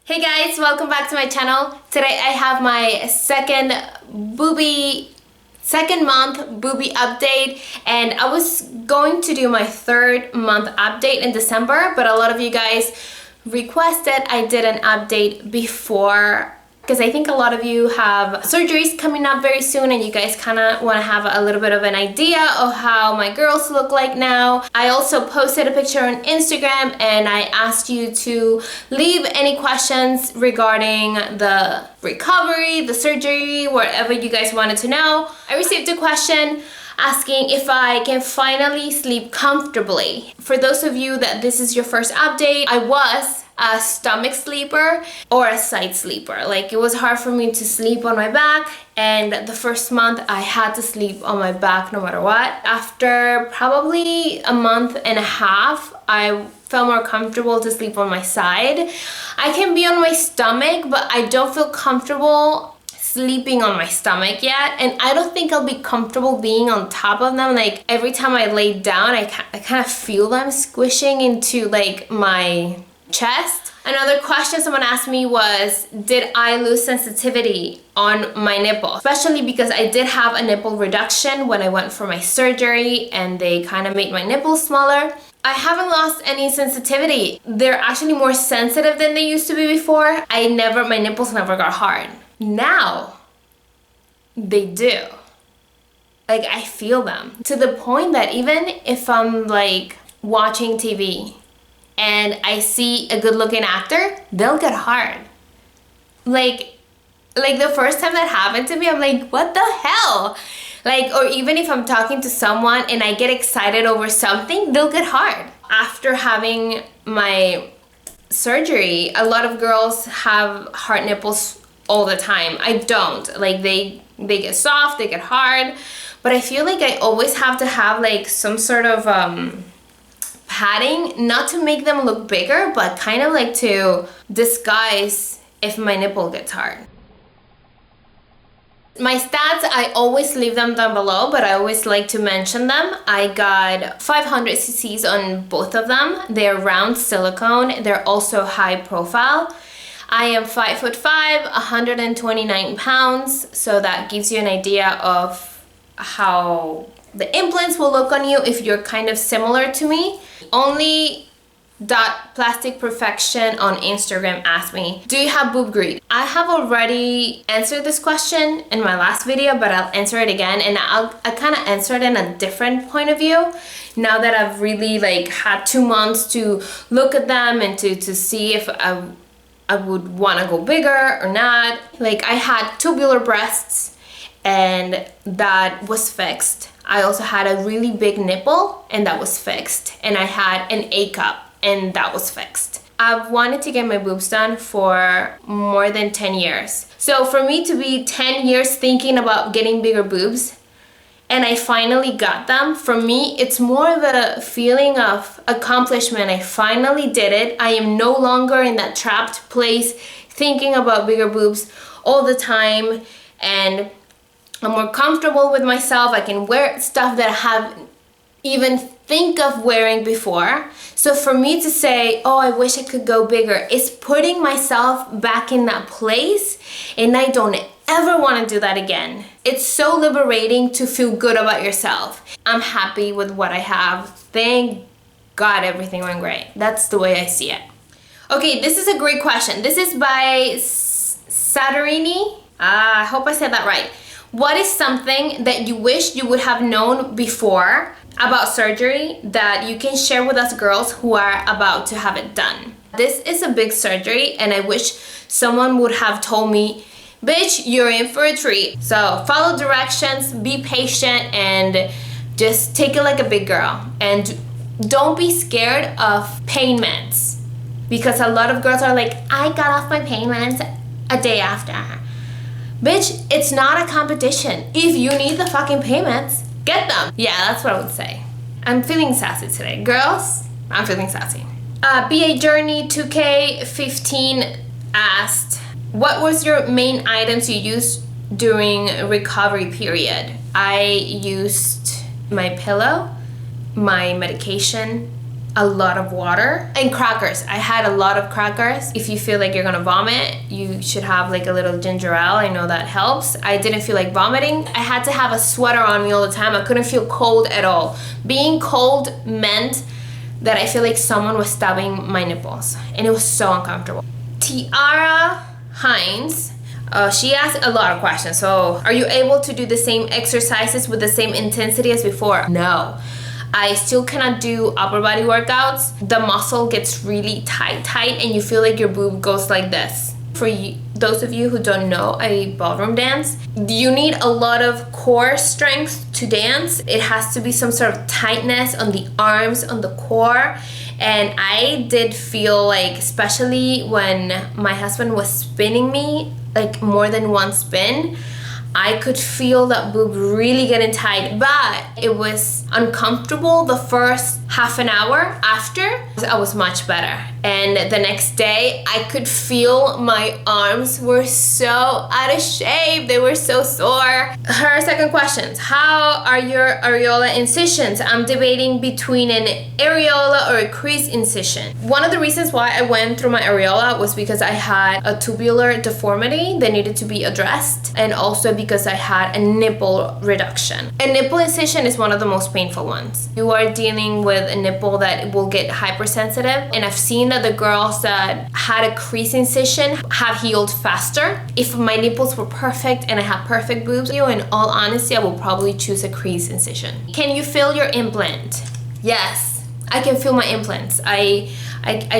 Hey guys, welcome back to my channel. Today I have my second month boobie update, and I was going to do my third month update in December, but a lot of you guys requested I did an update before, because I think a lot of you have surgeries coming up very soon and you guys kind of want to have a little bit of an idea of how my girls look like now. I also posted a picture on Instagram and I asked you to leave any questions regarding the recovery, the surgery, whatever you guys wanted to know. I received a question asking if I can finally sleep comfortably. For those of you that this is your first update, I was a stomach sleeper or a side sleeper. Like, it was hard for me to sleep on my back, and the first month I had to sleep on my back no matter what. After probably a month and a half, I felt more comfortable to sleep on my side. I can be on my stomach, but I don't feel comfortable sleeping on my stomach yet, and I don't think I'll be comfortable being on top of them. Like, every time I lay down, I kind of feel them squishing into like my chest. Another question someone asked me was, did I lose sensitivity on my nipple? Especially because I did have a nipple reduction when I went for my surgery and they kind of made my nipples smaller. I haven't lost any sensitivity. They're actually more sensitive than they used to be before. My nipples never got hard. Now they do. Like, I feel them to the point that even if I'm like watching TV and I see a good looking actor, they'll get hard. Like the first time that happened to me, I'm like, what the hell? Like, or even if I'm talking to someone and I get excited over something, they'll get hard. After having my surgery, a lot of girls have hard nipples all the time. I don't. Like, they get soft, they get hard, but I feel like I always have to have like some sort of padding, not to make them look bigger, but kind of like to disguise if my nipple gets hard. My stats, I always leave them down below, but I always like to mention them. I got 500 cc's on both of them. They're round silicone. They're also high profile. I am 5'5", 129 pounds, so that gives you an idea of how the implants will look on you if you're kind of similar to me. Only Plastic Perfection on Instagram asked me, do you have boob greed? I have already answered this question in my last video, but I'll answer it again, and I kind of answered it in a different point of view now that I've really like had 2 months to look at them and to see if I would want to go bigger or not. Like, I had tubular breasts and that was fixed. I also had a really big nipple and that was fixed. And I had an A cup and that was fixed. I've wanted to get my boobs done for more than 10 years. So for me to be 10 years thinking about getting bigger boobs and I finally got them, for me it's more of a feeling of accomplishment. I finally did it. I am no longer in that trapped place thinking about bigger boobs all the time, and I'm more comfortable with myself. I can wear stuff that I haven't even think of wearing before. So for me to say, oh, I wish I could go bigger, is putting myself back in that place, and I don't ever want to do that again. It's so liberating to feel good about yourself. I'm happy with what I have. Thank God everything went great. That's the way I see it. Okay, this is a great question. This is by Sadarini. I hope I said that right. What is something that you wish you would have known before about surgery that you can share with us girls who are about to have it done? This is a big surgery and I wish someone would have told me, bitch, you're in for a treat. So follow directions, be patient, and just take it like a big girl. And don't be scared of pain meds, because a lot of girls are like, I got off my pain meds a day after. Bitch, it's not a competition. If you need the fucking payments, get them. Yeah, that's what I would say. I'm feeling sassy today. Girls, I'm feeling sassy. BA Journey 2K15 asked, what was your main items you used during recovery period? I used my pillow, my medication, a lot of water, and crackers. I had a lot of crackers. If you feel like you're gonna vomit, you should have like a little ginger ale. I know that helps. I didn't feel like vomiting. I had to have a sweater on me all the time. I couldn't feel cold at all. Being cold meant that I feel like someone was stabbing my nipples, and it was so uncomfortable. Tiara Hines, she asked a lot of questions. So, are you able to do the same exercises with the same intensity as before? No. I still cannot do upper body workouts. The muscle gets really tight, and you feel like your boob goes like this. For you, those of you who don't know a ballroom dance, you need a lot of core strength to dance. It has to be some sort of tightness on the arms, on the core. And I did feel like, especially when my husband was spinning me, like more than one spin, I could feel that boob really getting tight, but it was uncomfortable the first half an hour. After, I was much better. And the next day, I could feel my arms were so out of shape. They were so sore. Her second question, how are your areola incisions? I'm debating between an areola or a crease incision. One of the reasons why I went through my areola was because I had a tubular deformity that needed to be addressed, and also because I had a nipple reduction. A nipple incision is one of the most painful ones. You are dealing with a nipple that will get hypersensitive, and I've seen that the girls that had a crease incision have healed faster. If my nipples were perfect and I had perfect boobs, in all honesty, I will probably choose a crease incision. Can you feel your implant? Yes, I can feel my implants. I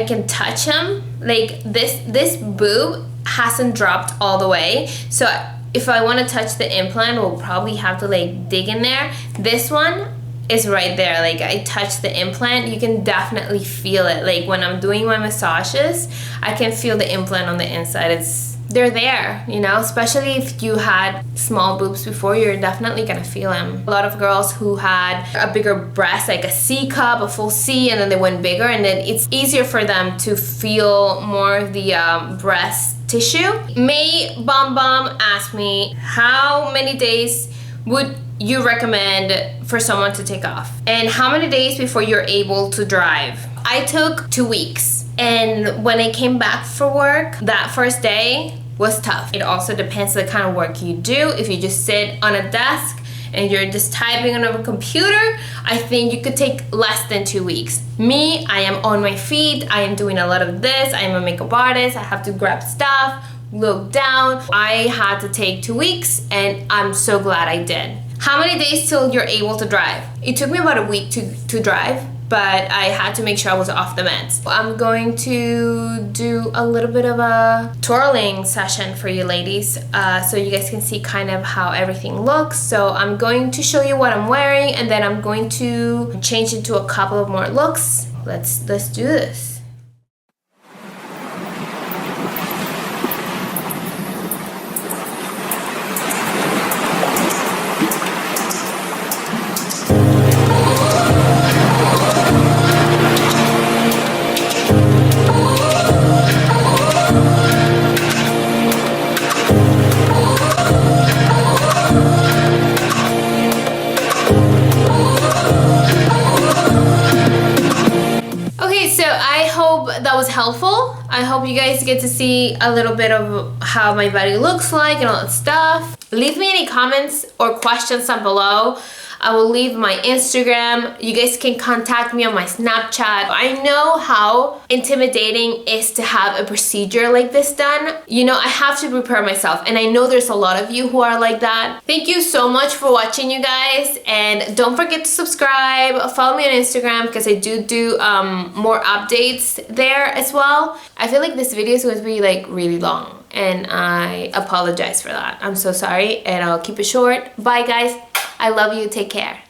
can touch them. Like this boob hasn't dropped all the way, so if I want to touch the implant, we'll probably have to like dig in there. This one is right there. Like, I touch the implant, you can definitely feel it. Like when I'm doing my massages, I can feel the implant on the inside. They're there, you know, especially if you had small boobs before, you're definitely gonna feel them. A lot of girls who had a bigger breast, like a C cup, a full C, and then they went bigger, and then it's easier for them to feel more of the breast tissue. May Bom Bom asked me, how many days would you recommend for someone to take off? And how many days before you're able to drive? I took 2 weeks. And when I came back for work, that first day was tough. It also depends on the kind of work you do. If you just sit on a desk and you're just typing on a computer, I think you could take less than 2 weeks. Me, I am on my feet. I am doing a lot of this. I am a makeup artist. I have to grab stuff, look down. I had to take 2 weeks, and I'm so glad I did. How many days till you're able to drive? It took me about a week to drive, but I had to make sure I was off the meds. I'm going to do a little bit of a twirling session for you ladies, so you guys can see kind of how everything looks. So I'm going to show you what I'm wearing, and then I'm going to change into a couple of more looks. Let's do this. That was helpful. I hope you guys get to see a little bit of how my body looks like and all that stuff. Leave me any comments or questions down below. I will leave my Instagram. You guys can contact me on my Snapchat. I know how intimidating it is to have a procedure like this done. You know, I have to prepare myself, and I know there's a lot of you who are like that. Thank you so much for watching, you guys, and don't forget to subscribe. Follow me on Instagram because I do more updates there as well. I feel like this video is going to be like really long, and I apologize for that. I'm so sorry, and I'll keep it short. Bye guys. I love you. Take care.